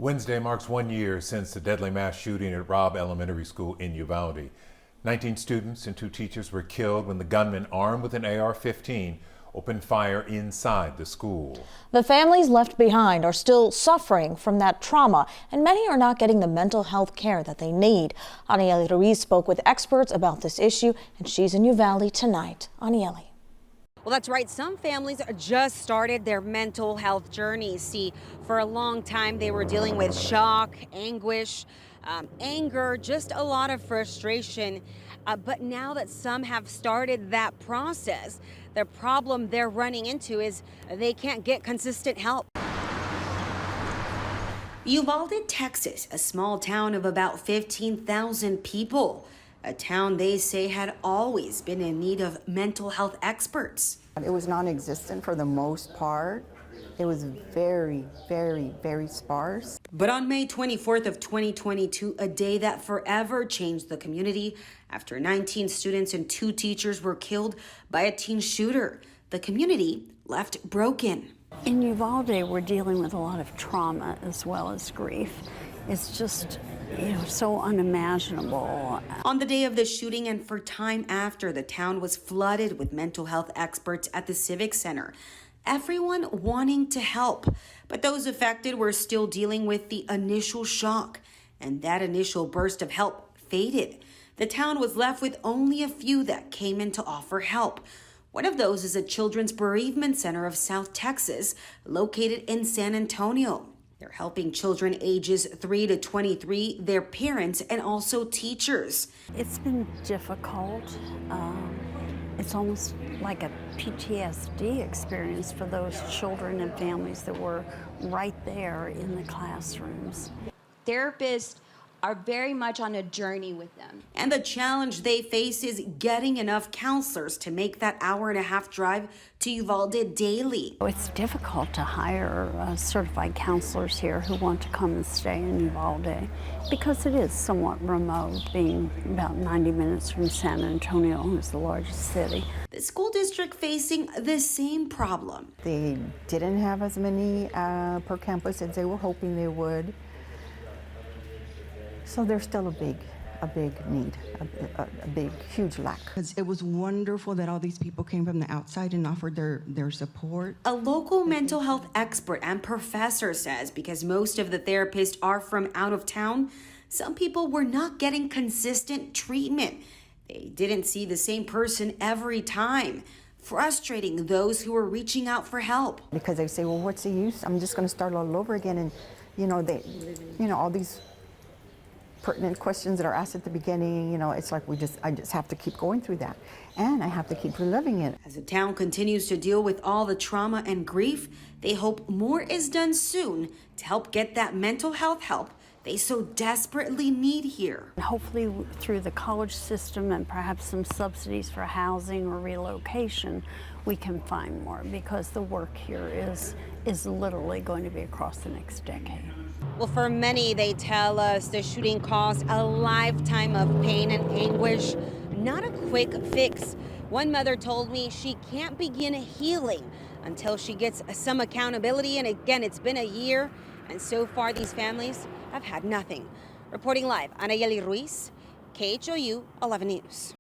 Wednesday marks 1 year since the deadly mass shooting at Robb Elementary School in Uvalde. 19 students and 2 teachers were killed when the gunman, armed with an AR-15, opened fire inside the school. The families left behind are still suffering from that trauma, and many are not getting the mental health care that they need. Anieli Ruiz spoke with experts about this issue, and she's in Uvalde tonight. Anieli. Well, that's right. Some families just started their mental health journey. See, for a long time, they were dealing with shock, anguish, anger, just a lot of frustration. But now that some have started that process, the problem they're running into is they can't get consistent help. Uvalde, Texas, a small town of about 15,000 people. A town they say had always been in need of mental health experts. It was non-existent for the most part. It was very, very, very sparse. But on May 24th of 2022, a day that forever changed the community after 19 students and 2 teachers were killed by a teen shooter. The community left broken. In Uvalde, we're dealing with a lot of trauma as well as grief. It's just, so unimaginable. On the day of the shooting and for time after, the town was flooded with mental health experts at the Civic Center. Everyone wanting to help, but those affected were still dealing with the initial shock, and that initial burst of help faded. The town was left with only a few that came in to offer help. One of those is a children's bereavement center of South Texas, located in San Antonio. They're helping children ages 3 to 23, their parents, and also teachers. It's been difficult. It's almost like a PTSD experience for those children and families that were right there in the classrooms. Therapists are very much on a journey with them. And the challenge they face is getting enough counselors to make that hour-and-a-half drive to Uvalde daily. It's difficult to hire certified counselors here who want to come and stay in Uvalde because it is somewhat remote, being about 90 minutes from San Antonio, who's the largest city. The school district facing the same problem. They didn't have as many per campus as they were hoping they would. So there's still a big need, a big, huge lack. It was wonderful that all these people came from the outside and offered their support. A local mental health expert and professor says because most of the therapists are from out of town, some people were not getting consistent treatment. They didn't see the same person every time, frustrating those who were reaching out for help. Because they say, well, what's the use? I'm just going to start all over again. And, all these pertinent questions that are asked at the beginning, it's like I just have to keep going through that. And I have to keep reliving it. As the town continues to deal with all the trauma and grief, they hope more is done soon to help get that mental health help they so desperately need here. Hopefully through the college system and perhaps some subsidies for housing or relocation, we can find more, because the work here is literally going to be across the next decade. Well, for many, they tell us the shooting caused a lifetime of pain and anguish, not a quick fix. One mother told me she can't begin healing until she gets some accountability. And again, it's been a year, and so far these families have had nothing. Reporting live, Anieli Ruiz, KHOU 11 News.